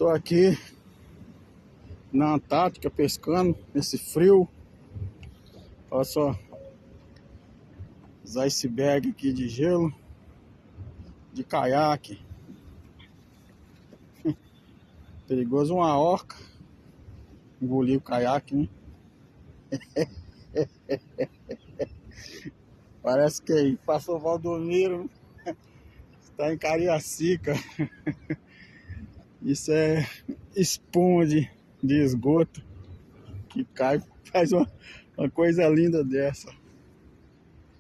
Tô aqui na Antártica pescando nesse frio. Olha só os icebergs aqui de gelo, de caiaque. Perigoso uma orca engolir o caiaque, né? Parece que passou Valdomiro, está em Cariacica. Isso é espuma de esgoto que cai, faz uma coisa linda dessa.